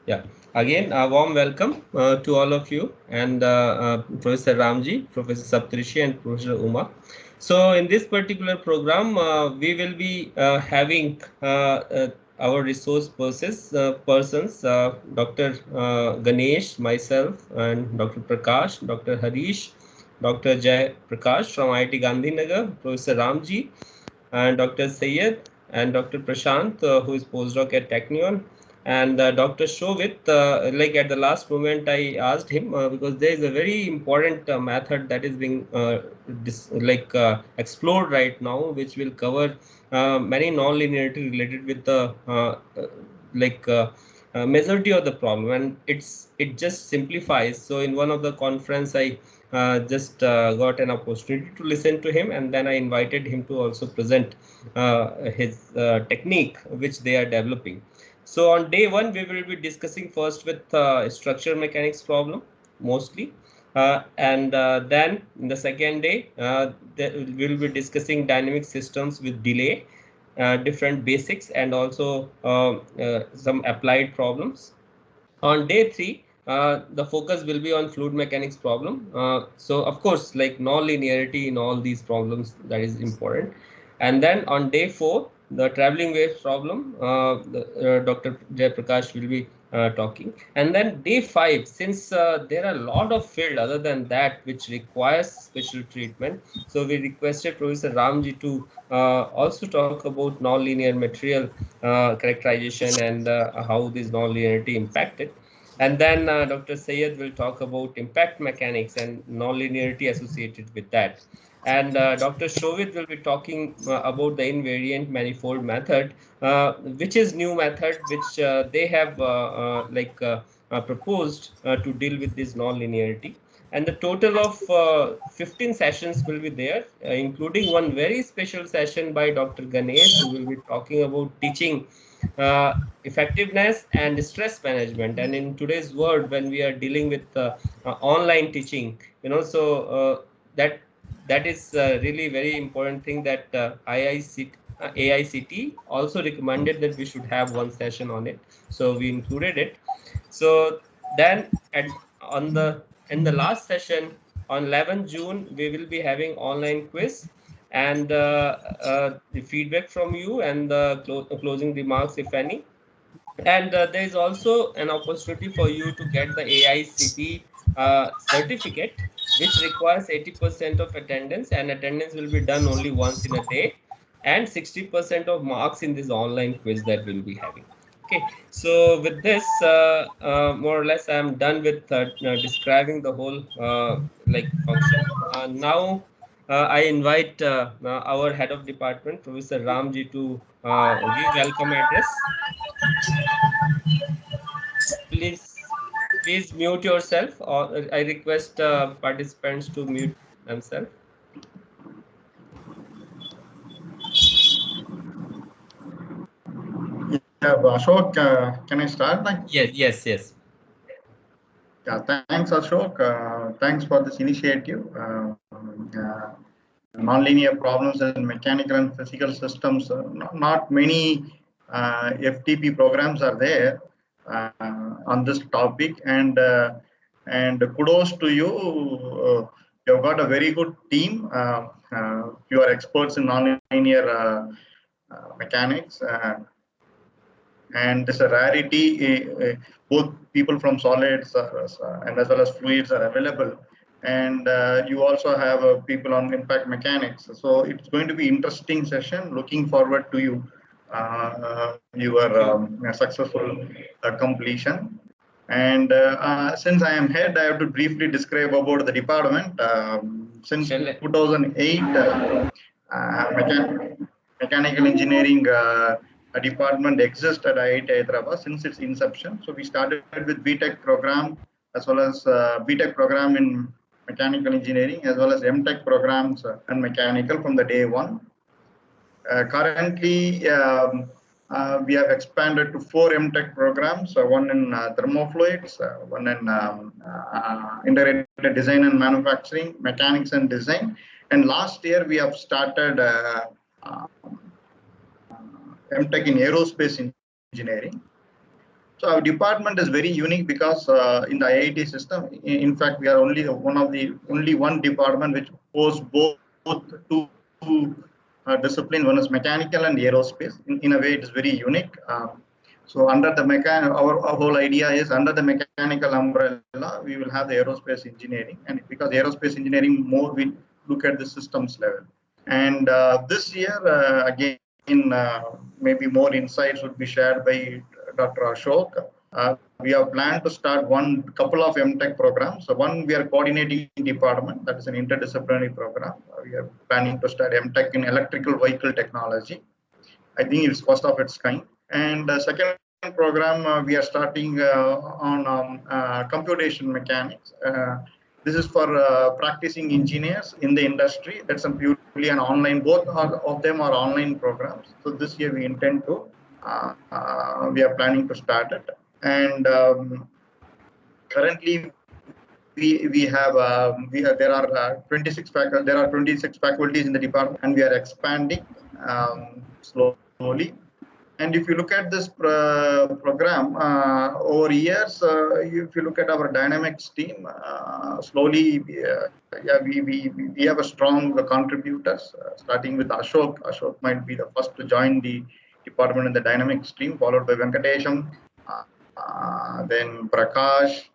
Yeah, again, a warm welcome to all of you and Professor Ramji, Professor Saptarishi, and Professor Uma. So, in this particular program, we will be having our resource persons, Dr. Ganesh, myself, and Dr. Prakash, Dr. Harish, Dr. Jay Prakash from IIT Gandhinagar, Professor Ramji, and Dr. Sayed and Dr. Prashant, who is postdoc at Technion, and Dr. Shovit. Like at the last moment, I asked him because there is a very important method that is being explored right now, which will cover many non-linearity related with the like majority of the problem, and it just simplifies. So in one of the conference, I just got an opportunity to listen to him, and then I invited him to also present his technique which they are developing. So on day one, we will be discussing first with structure mechanics problem mostly. And then in the second day, we will be discussing dynamic systems with delay, different basics, and also some applied problems. On day three, the focus will be on fluid mechanics problem. So of course, like non-linearity in all these problems, that is important. And then on day four, the traveling waves problem, Dr. Jay Prakash will be talking. And then day five, since there are a lot of field other than that which requires special treatment, so we requested Professor Ramji to also talk about nonlinear material characterization and how this nonlinearity impacted. And then Dr. Sayed will talk about impact mechanics and nonlinearity associated with that. And Dr. Shovit will be talking about the invariant manifold method, which is new method which they have proposed to deal with this nonlinearity. And the total of 15 sessions will be there, including one very special session by Dr. Ganesh, who will be talking about teaching effectiveness and stress management. And in today's world, when we are dealing with online teaching, that that is really very important thing that AICT also recommended that we should have one session on it. So we included it. So then at on the in the last session on 11 June, we will be having online quiz and the feedback from you and the closing remarks, if any. And there is also an opportunity for you to get the AICT certificate, which requires 80% of attendance, and attendance will be done only once in a day, and 60% of marks in this online quiz that we'll be having. Okay, so with this, more or less, I'm done with describing the whole function. Now, I invite our head of department, Professor Ramji, to give welcome address. Please, please mute yourself, or I request participants to mute themselves. Yeah, Ashok, can I start? Yes, yes, yes. Yeah, thanks, Ashok. Thanks for this initiative. Nonlinear problems in mechanical and physical systems. Not many FTP programs are there on this topic, and kudos to you. You've got a very good team. You are experts in nonlinear mechanics. And it's a rarity. Both people from solids and as well as fluids are available, and you also have people on impact mechanics. So it's going to be interesting session. Looking forward to your successful completion. And since I am head, I have to briefly describe about the department. Since 2008, mechanical engineering a department exists at IIT Hyderabad since its inception. So we started with BTech program as well as BTech program in mechanical engineering as well as MTech programs and mechanical from the day one. Currently, we have expanded to 4 MTech programs, one in thermofluids, one in integrated design and manufacturing, mechanics and design. And last year, we have started MTech in aerospace engineering. So our department is very unique because in the IIT system, in fact, we are only one department which hosts both two disciplines. One is mechanical and aerospace. In a way, it is very unique. So under the our whole idea is under the mechanical umbrella, we will have the aerospace engineering, and because aerospace engineering more we look at the systems level. And this year, again, maybe more insights would be shared by Dr. Ashok. We have planned to start couple of MTech programs. So one, we are coordinating department, that is an interdisciplinary program. We are planning to start MTech in electrical vehicle technology. I think it's first of its kind. And second program, we are starting on computation mechanics. This is for practicing engineers in the industry. That's purely an online, both of them are online programs. So this year we intend to, we are planning to start it. And currently we have there are 26 faculties in the department, and we are expanding slowly. And if you look at this program over years, if you look at our dynamics team, slowly, we have a strong contributors, starting with Ashok. Ashok might be the first to join the department in the dynamics team, followed by Venkatesham, then Prakash.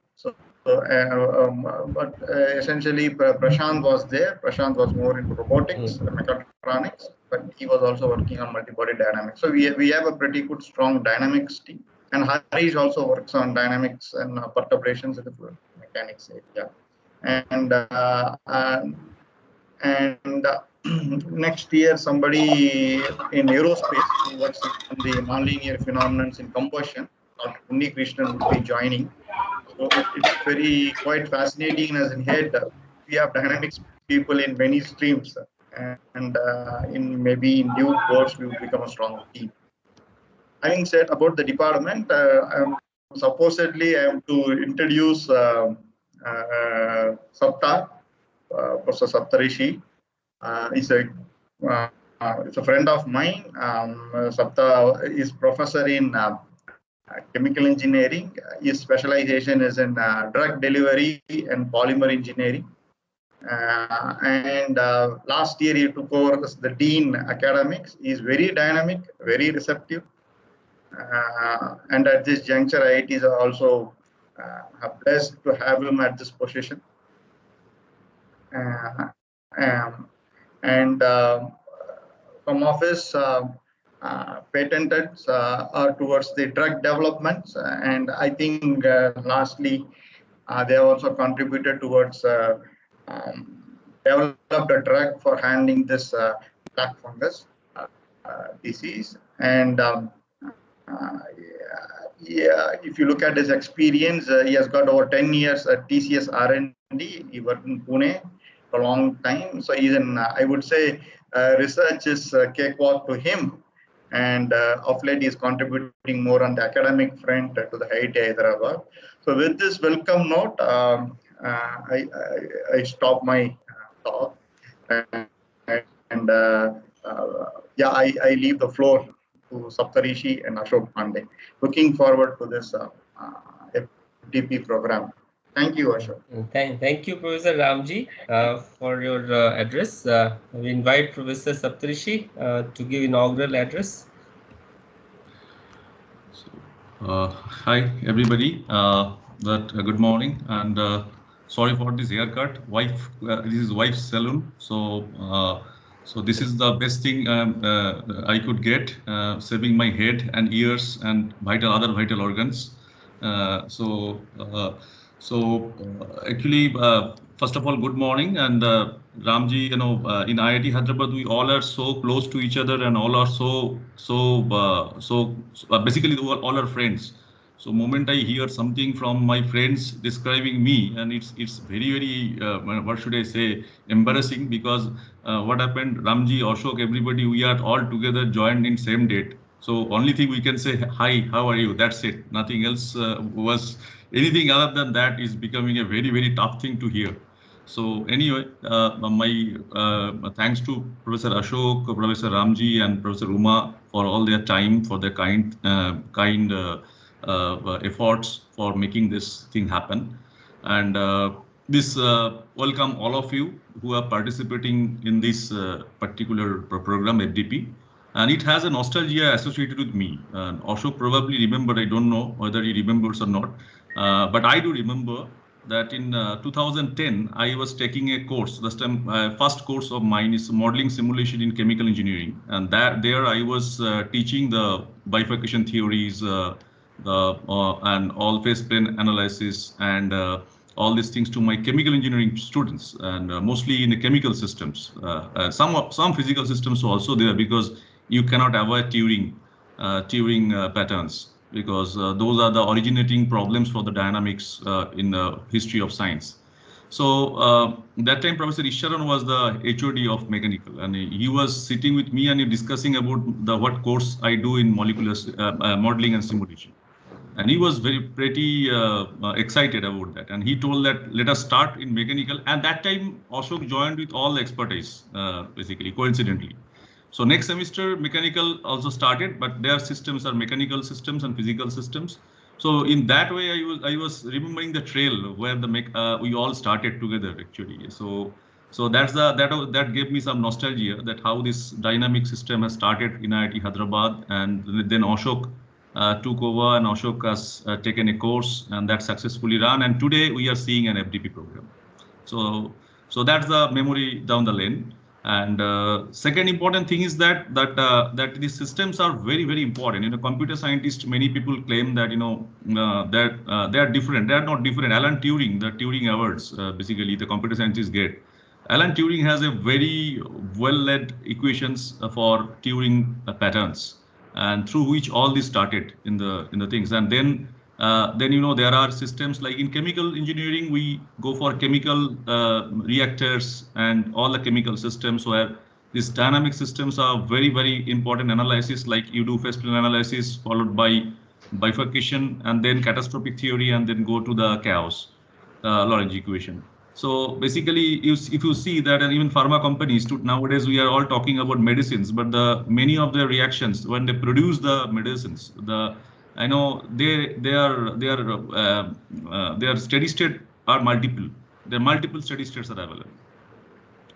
But essentially, Prashant was there. Prashant was more into robotics, mechatronics, but he was also working on multi-body dynamics. So we have a pretty good, strong dynamics team. And Harish also works on dynamics and perturbations in the fluid mechanics area. And next year, somebody in aerospace who works on the nonlinear phenomena in combustion, Dr. Unni Krishnan, will be joining. So it's quite fascinating as in head. We have dynamics people in many streams, and maybe in due course we will become a strong team. Having said about the department, supposedly I am to introduce Sapta, Professor Saptarishi. He's a friend of mine. Sapta is professor in chemical engineering. His specialization is in drug delivery and polymer engineering. And last year he took over as the Dean Academics. He is very dynamic, very receptive. And at this juncture, IITs are also blessed to have him at this position. And some of his patented are towards the drug developments, and I think lastly they have also contributed towards developed a drug for handling this black fungus disease. And if you look at his experience, he has got over 10 years at TCS R&D. He worked in Pune for a long time, so he's I would say research is cakewalk to him. And of late, he is contributing more on the academic front to the IIT Hyderabad. So with this welcome note, I stop my talk, and I leave the floor to Saptarishi and Ashok Pandey. Looking forward to this FDP program. Thank you, Ashok. Thank you, Professor Ramji, for your address. We invite Professor Saptarishi to give inaugural address. Hi, everybody. Good morning, and sorry for this haircut. This is wife's salon, so this is the best thing I could get, saving my head and ears and other vital organs. Actually, first of all, good morning. And Ramji, in IIT Hyderabad, we all are so close to each other, and all are basically all are friends. So moment I hear something from my friends describing me, and it's very what should I say, embarrassing, because what happened, Ramji, Ashok, everybody, we are all together joined in same date. So only thing we can say, hi, how are you? That's it. Nothing else was. Anything other than that is becoming a very tough thing to hear. So anyway, my thanks to Professor Ashok, Professor Ramji, and Professor Uma for all their time, for their kind efforts for making this thing happen. And this welcome all of you who are participating in this particular program, FDP. And it has a nostalgia associated with me. Ashok probably remember, I don't know whether he remembers or not, but I do remember that in 2010, I was taking a course. This time, first course of mine is modeling simulation in chemical engineering. And there I was teaching the bifurcation theories, and all phase plane analysis and all these things to my chemical engineering students, and mostly in the chemical systems. Some physical systems also there, because you cannot avoid Turing patterns, because those are the originating problems for the dynamics in the history of science. So that time Professor Isharan was the HOD of mechanical, and he was sitting with me and discussing about what course I do in molecular modeling and simulation. And he was pretty excited about that. And he told that let us start in mechanical. And that time Ashok joined with all the expertise, basically, coincidentally. So next semester mechanical also started, but their systems are mechanical systems and physical systems. So in that way, I was remembering the trail where we all started together actually. So that gave me some nostalgia, that how this dynamic system has started in IIT Hyderabad, and then Ashok took over, and Ashok has taken a course, and that successfully run. And today we are seeing an FDP program. So that's the memory down the lane. And second important thing is that these systems are very, very important. Computer scientists, many people claim that that they are different. They are not different. Alan Turing, the Turing Awards, basically the computer scientists get. Alan Turing has a very well-led equations for Turing patterns, and through which all this started in the things. And then there are systems like in chemical engineering, we go for chemical reactors and all the chemical systems where these dynamic systems are very, very important analysis, like you do phase plane analysis followed by bifurcation and then catastrophic theory, and then go to the chaos Lorentz equation. So basically, if you see that, and even pharma companies nowadays, we are all talking about medicines, but many of the reactions when they produce the medicines, I know their steady state are multiple. There are multiple steady states are available.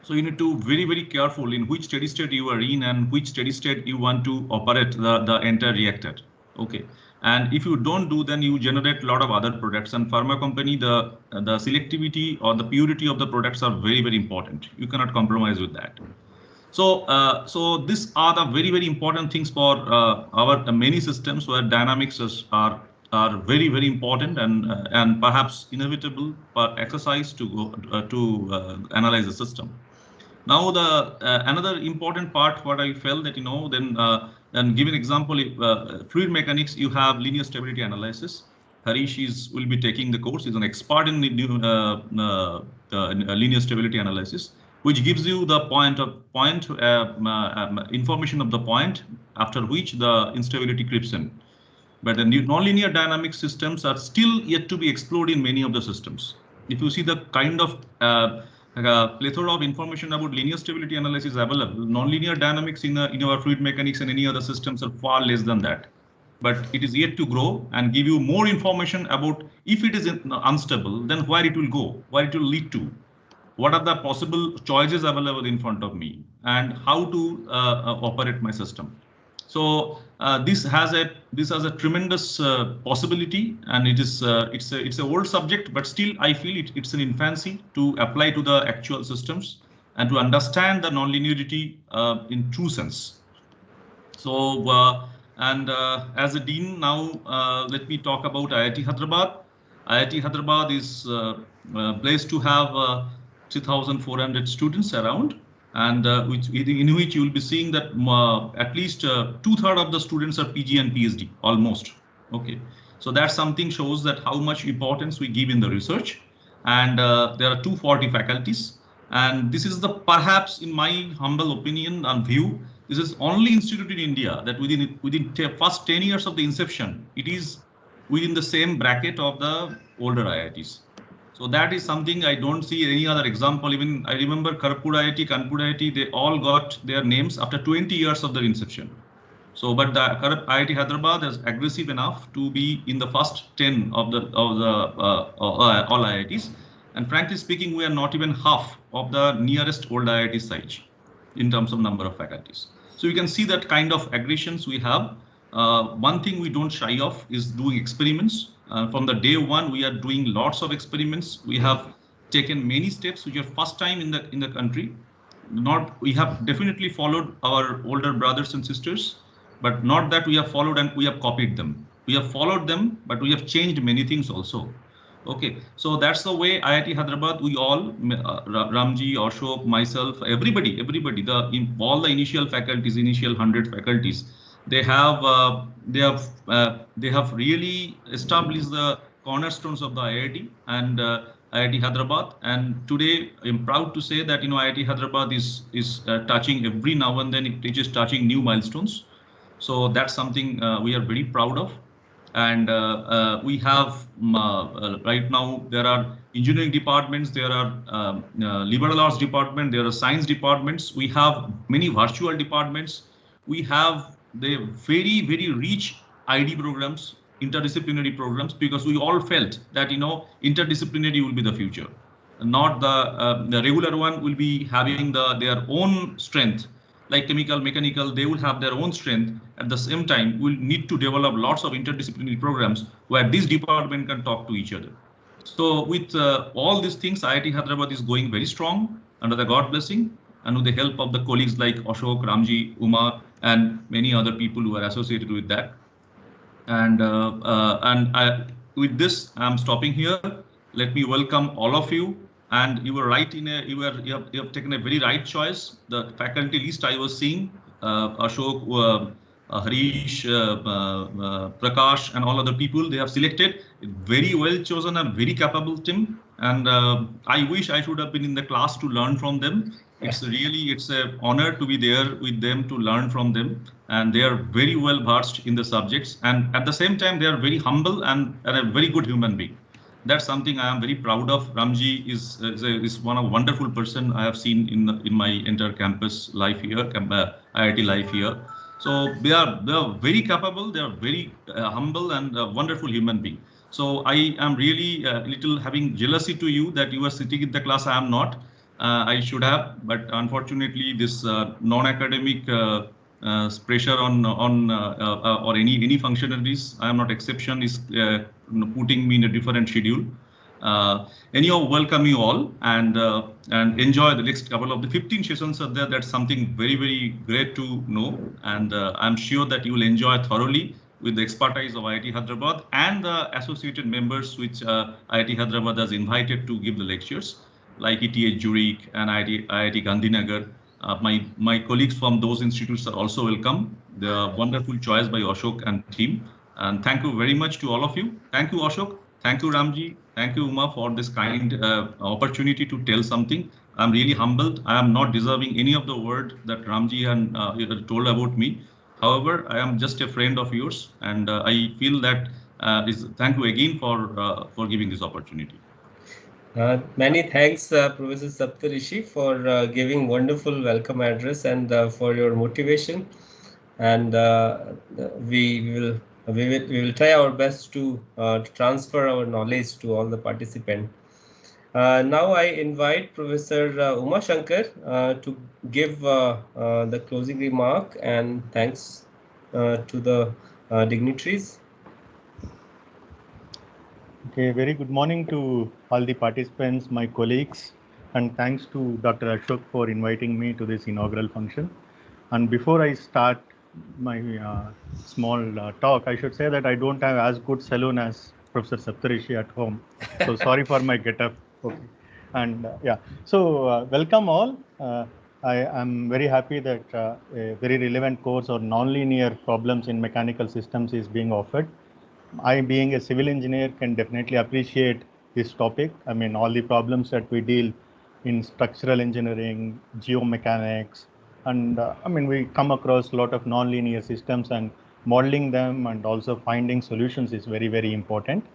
So you need to very, very careful in which steady state you are in and which steady state you want to operate the entire reactor. Okay. And if you don't do, then you generate a lot of other products. And pharma company, the selectivity or the purity of the products are very, very important. You cannot compromise with that. So these are the very, very important things for our many systems where dynamics are very, very important and perhaps inevitable exercise to analyze the system. Now another important part what I felt that and give an example, fluid mechanics, you have linear stability analysis. Harish will be taking the course. He's an expert in linear stability analysis, which gives you the information of the point after which the instability creeps in. But the nonlinear dynamic systems are still yet to be explored in many of the systems. If you see the kind of plethora of information about linear stability analysis available, nonlinear dynamics in our fluid mechanics and any other systems are far less than that. But it is yet to grow and give you more information about if it is unstable, then where it will go, where it will lead to, what are the possible choices available in front of me, and how to operate my system. So this has a tremendous possibility, and it's an old subject, but still I feel it's an infancy to apply to the actual systems and to understand the nonlinearity in true sense. So as a dean now, let me talk about IIT Hyderabad. IIT Hyderabad is placed to have 3,400 students around, and in which you will be seeing that at least 2/3 of the students are PG and PhD, almost. Okay, so that something shows that how much importance we give in the research. And there are 240 faculties, and this is perhaps in my humble opinion and view, this is only institute in India that within first 10 years of the inception, it is within the same bracket of the older IITs. So that is something I don't see any other example. Even I remember Kharagpur IIT, Kanpur IIT, they all got their names after 20 years of their inception. So, but the current IIT Hyderabad is aggressive enough to be in the first 10 of the all IITs. And frankly speaking, we are not even half of the nearest old IIT size in terms of number of faculties. So you can see that kind of aggressions we have. One thing we don't shy of is doing experiments. From the day one, we are doing lots of experiments. We have taken many steps which are first time in the country. We have definitely followed our older brothers and sisters, but not that we have followed and we have copied them. We have followed them, but we have changed many things also. Okay, so that's the way IIT Hyderabad, we all, Ramji, Ashok, myself, everybody, all the initial faculties, initial 100 faculties, they have really established the cornerstones of the IIT and IIT Hyderabad. And today I'm proud to say that IIT Hyderabad is touching every now and then it is touching new milestones. So that's something we are very proud of. And we have right now there are engineering departments, there are liberal arts department, there are science departments. We have many virtual departments. We have the very rich ID programs, interdisciplinary programs, because we all felt that interdisciplinary will be the future. Not the regular one will be having their own strength. Like chemical, mechanical, they will have their own strength. At the same time, we'll need to develop lots of interdisciplinary programs where this department can talk to each other. So with all these things, IIT Hyderabad is going very strong under the God blessing and with the help of the colleagues like Ashok, Ramji, Uma, and many other people who are associated with that. And with this, I'm stopping here. Let me welcome all of you. And you were right you have taken a very right choice. The faculty list I was seeing, Ashok, Harish, Prakash, and all other people they have selected. Very well chosen and very capable team. And I wish I should have been in the class to learn from them. It's an honor to be there with them, to learn from them. And they are very well versed in the subjects. And at the same time, they are very humble and a very good human being. That's something I am very proud of. Ramji is one of wonderful person I have seen in my entire campus life here, IIT life here. So they are very capable. They are very humble and a wonderful human being. So I am really little having jealousy to you that you are sitting in the class. I am not. I should have, but unfortunately, this non-academic pressure on or any functionaries, I am not exception, is putting me in a different schedule. Anyhow, welcome you all and enjoy the next couple of the 15 sessions are there. That's something very great to know, and I'm sure that you will enjoy thoroughly with the expertise of IIT Hyderabad and the associated members which IIT Hyderabad has invited to give the lectures, like ETH Zurich and IIT Gandhinagar. My colleagues from those institutes are also welcome. The wonderful choice by Ashok and team. And thank you very much to all of you. Thank you, Ashok. Thank you, Ramji. Thank you, Uma, for this kind opportunity to tell something. I'm really humbled. I am not deserving any of the word that Ramji and told about me. However, I am just a friend of yours, and I feel that thank you again for giving this opportunity. Many thanks, Professor Saptarishi, for giving wonderful welcome address and for your motivation. And we will try our best to transfer our knowledge to all the participants. Now I invite Professor Uma Shankar to give the closing remark and thanks to the dignitaries. Okay, very good morning to all the participants, my colleagues, and thanks to Dr. Ashok for inviting me to this inaugural function. And before I start my small talk, I should say that I don't have as good saloon as Professor Saptarishi at home. So sorry for my get-up. Okay. And yeah, so welcome all. I am very happy that a very relevant course on nonlinear problems in mechanical systems is being offered. I, being a civil engineer, can definitely appreciate this topic. I mean, all the problems that we deal in structural engineering, geomechanics, and I mean, we come across a lot of nonlinear systems, and modeling them and also finding solutions is very important.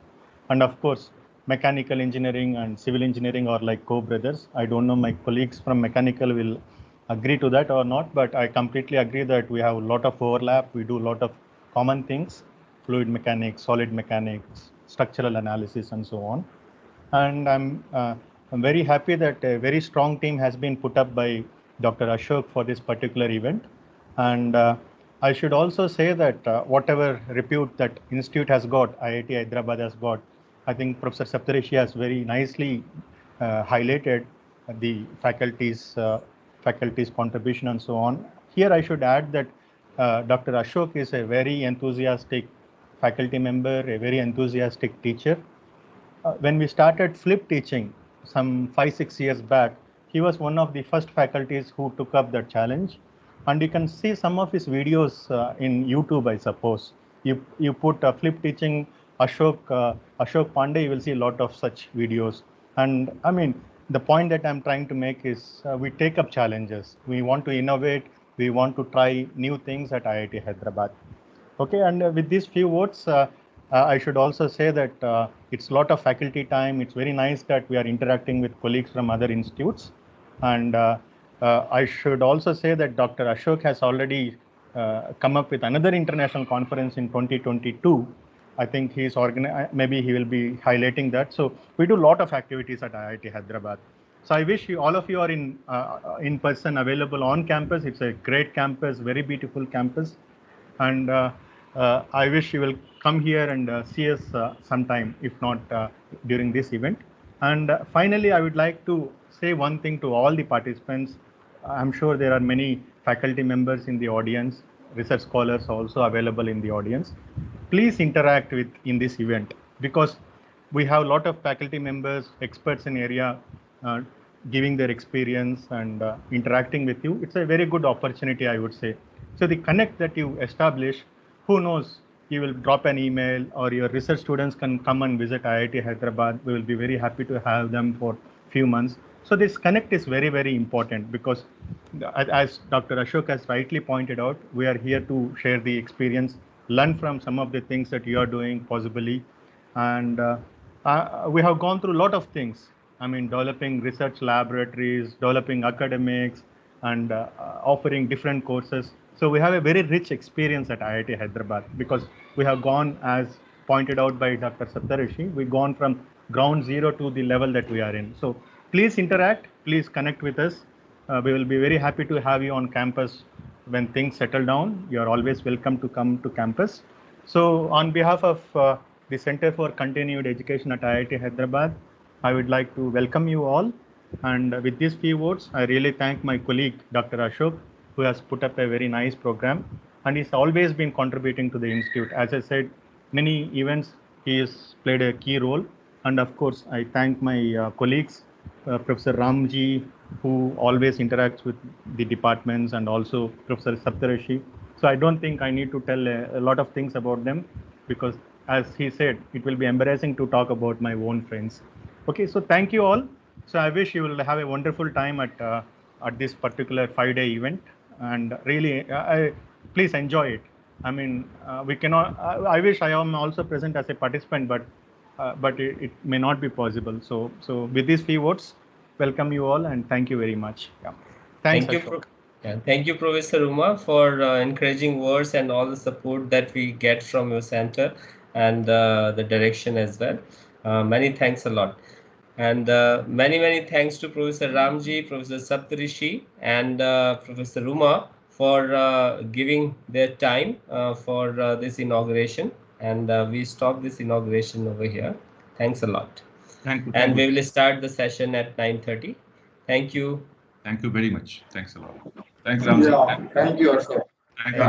And of course, mechanical engineering and civil engineering are like co-brothers. I don't know, my colleagues from mechanical will agree to that or not, but I completely agree that we have a lot of overlap. We do a lot of common things, fluid mechanics, solid mechanics, structural analysis, and so on. And I'm very happy that a very strong team has been put up by Dr. Ashok for this particular event. And I should also say that whatever repute that institute has got, IIT Hyderabad has got, I think Professor Saptarishi has very nicely highlighted the faculty's contribution and so on. Here I should add that Dr. Ashok is a very enthusiastic faculty member, a very enthusiastic teacher. When we started flip teaching some 5-6 years back, he was one of the first faculties who took up that challenge. And you can see some of his videos in YouTube, I suppose. You put flip teaching Ashok Pandey, you will see a lot of such videos. And I mean, the point that I'm trying to make is we take up challenges. We want to innovate. We want to try new things at IIT Hyderabad. Okay, and with these few words, I should also say that it's a lot of faculty time. It's very nice that we are interacting with colleagues from other institutes. And I should also say that Dr. Ashok has already come up with another international conference in 2022. I think he's organized, maybe he will be highlighting that. So we do a lot of activities at IIT Hyderabad. So I wish all of you are in person available on campus. It's a great campus, very beautiful campus. And I wish you will come here and see us sometime, if not during this event. And finally, I would like to say one thing to all the participants. I'm sure there are many faculty members in the audience, research scholars also available in the audience. Please interact in this event, because we have a lot of faculty members, experts in area, giving their experience and interacting with you. It's a very good opportunity, I would say. So the connect that you establish, who knows, you will drop an email or your research students can come and visit IIT Hyderabad. We will be very happy to have them for a few months. So this connect is very, very important, because as Dr. Ashok has rightly pointed out, we are here to share the experience, learn from some of the things that you are doing possibly. And we have gone through a lot of things. I mean, developing research laboratories, developing academics, and offering different courses. So we have a very rich experience at IIT Hyderabad, because we have gone, as pointed out by Dr. Saptarishi, we've gone from ground zero to the level that we are in. So please interact, please connect with us. We will be very happy to have you on campus when things settle down. You are always welcome to come to campus. So on behalf of the Center for Continued Education at IIT Hyderabad, I would like to welcome you all. And with these few words, I really thank my colleague, Dr. Ashok, who has put up a very nice program. And he's always been contributing to the institute. As I said, many events, he has played a key role. And of course, I thank my colleagues, Professor Ramji, who always interacts with the departments, and also Professor Saptarishi. So I don't think I need to tell a lot of things about them, because as he said, it will be embarrassing to talk about my own friends. Okay, so thank you all. So I wish you will have a wonderful time at this particular 5-day event, and really, please enjoy it. I mean, we cannot. I wish I am also present as a participant, but it may not be possible. So with these few words, welcome you all, and thank you very much. Yeah. Thanks. Thank you, Professor Uma, for encouraging words and all the support that we get from your center, and the direction as well. Many thanks a lot. And many thanks to Professor Ramji, Professor Saptarishi, and Professor Uma for giving their time for this inauguration. And we stop this inauguration over here. Thanks a lot. Thank you. And we will start the session at 9:30. Thank you. Thank you very much. Thanks a lot. Thanks, Ramji. Yeah, thank you, Ashok. Thank you.